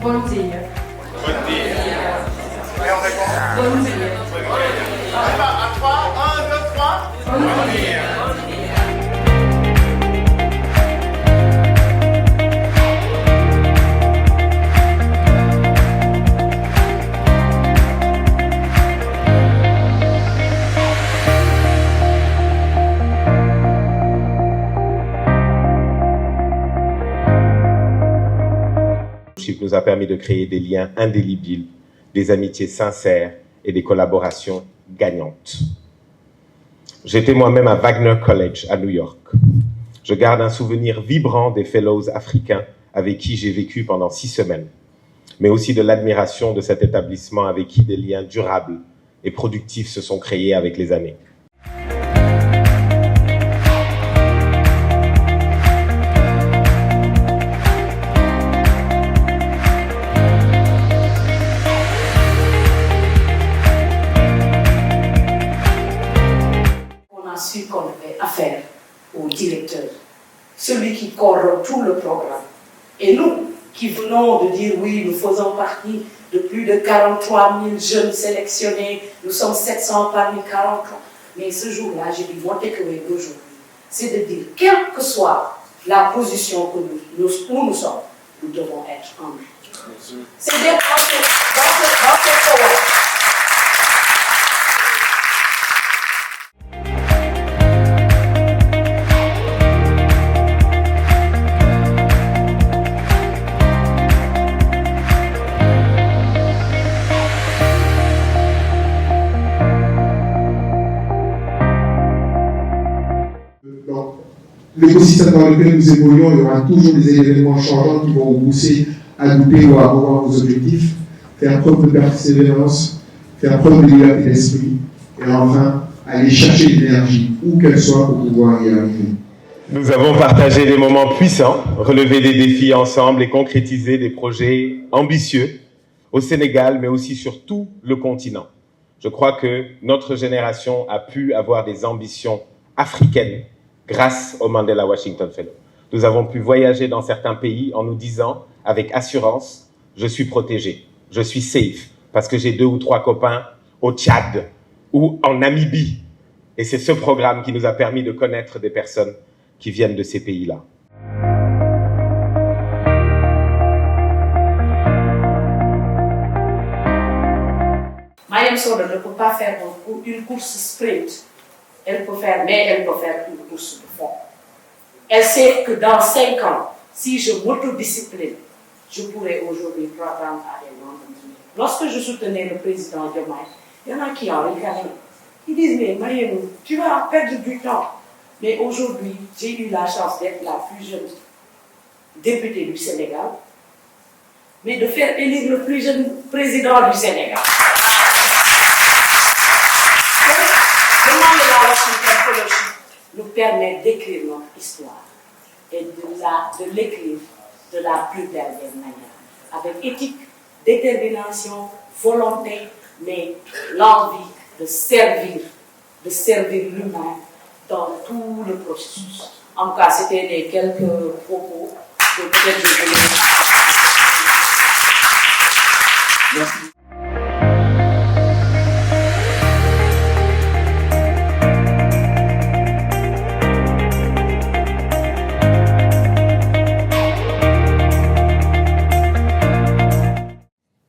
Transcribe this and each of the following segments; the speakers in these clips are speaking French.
Bom dia. Bom dia. Bom dia. À 3, 1, 2, 3. Bom dia. Nous a permis de créer des liens indélébiles, des amitiés sincères et des collaborations gagnantes. J'étais moi-même à Wagner College à New York. Je garde un souvenir vibrant des fellows africains avec qui j'ai vécu pendant 6 semaines, mais aussi de l'admiration de cet établissement avec qui des liens durables et productifs se sont créés avec les années. Su qu'on avait affaire au directeur, celui qui coordonne tout le programme. Et nous, qui venons de dire oui, nous faisons partie de plus de 43 000 jeunes sélectionnés, nous sommes 700 parmi 43. Mais ce jour-là, j'ai dit, mon takeaway d'aujourd'hui, c'est de dire, quelle que soit la position que où nous sommes, nous devons être humbles. C'est d'être dans ce programme. L'écosystème dans lequel nous évoluons, il y aura toujours des événements changeants qui vont vous pousser à douter ou à revoir vos objectifs, faire preuve de persévérance, faire preuve de liberté d'esprit, et enfin, aller chercher l'énergie, où qu'elle soit, pour pouvoir y arriver. Nous avons partagé des moments puissants, relevé des défis ensemble et concrétisé des projets ambitieux au Sénégal, mais aussi sur tout le continent. Je crois que notre génération a pu avoir des ambitions africaines grâce au Mandela Washington Fellow. Nous avons pu voyager dans certains pays en nous disant, avec assurance, je suis protégé, je suis safe, parce que j'ai 2 ou 3 copains au Tchad ou en Namibie. Et c'est ce programme qui nous a permis de connaître des personnes qui viennent de ces pays-là. Mayam Soda ne peut pas faire une course sprint. Elle peut faire une course de fond. Elle sait que dans 5 ans, si je m'autodiscipline, je pourrais aujourd'hui prétendre à des grandes mesures. Lorsque je soutenais le président Diomaye, il y en a qui ont regardé. Ils disent, mais Mariam, tu vas perdre du temps. Mais aujourd'hui, j'ai eu la chance d'être la plus jeune députée du Sénégal, mais de faire élire le plus jeune président du Sénégal. La Washington Fellowship nous permet d'écrire notre histoire et de l'écrire de la plus belle des manières, avec éthique, détermination, volonté, mais l'envie de servir l'humain dans tout le processus. En tout cas, c'était les quelques propos que peut-être je voulais. Merci.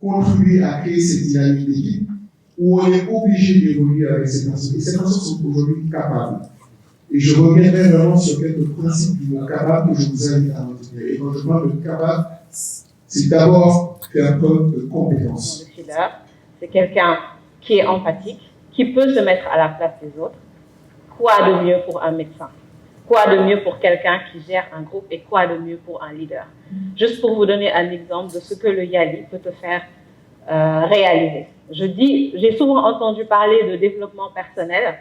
Contribuer à créer cette dynamique d'équipe où on est obligé d'évoluer avec ces personnes. Et ces personnes sont aujourd'hui capables. Et je reviendrai vraiment sur quelques principes du mot capable que je vous invite à retenir. Et quand je parle de capable, c'est d'abord faire preuve de compétence. Le leader, c'est quelqu'un qui est empathique, qui peut se mettre à la place des autres. Quoi de mieux pour un médecin? Quoi de mieux pour quelqu'un qui gère un groupe et quoi de mieux pour un leader? Juste pour vous donner un exemple de ce que le YALI peut te faire réaliser. J'ai souvent entendu parler de développement personnel,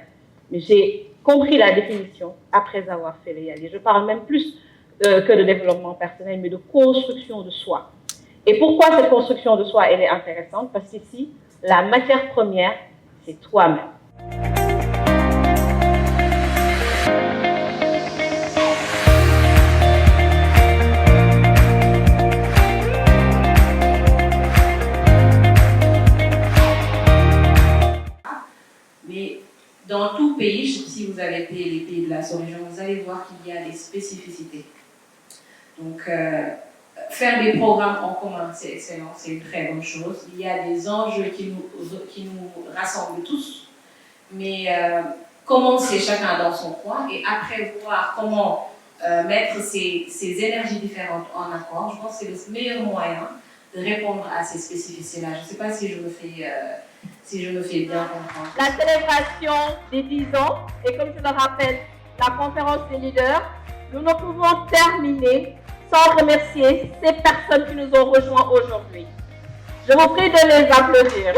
mais j'ai compris la définition après avoir fait le YALI. Je parle même plus que de développement personnel, mais de construction de soi. Et pourquoi cette construction de soi, elle est intéressante? Parce qu'ici, la matière première, c'est toi-même. pays de la sous-région, vous allez voir qu'il y a des spécificités. Donc, faire des programmes en commun, c'est une très bonne chose. Il y a des enjeux qui nous rassemblent tous, mais commencer chacun dans son coin et après voir comment mettre ces énergies différentes en accord, je pense que c'est le meilleur moyen de répondre à ces spécificités-là. Je ne sais pas si je me fais bien comprendre. La célébration des 10 ans, et comme je le rappelle, la conférence des leaders, nous ne pouvons terminer sans remercier ces personnes qui nous ont rejoints aujourd'hui. Je vous prie de les applaudir.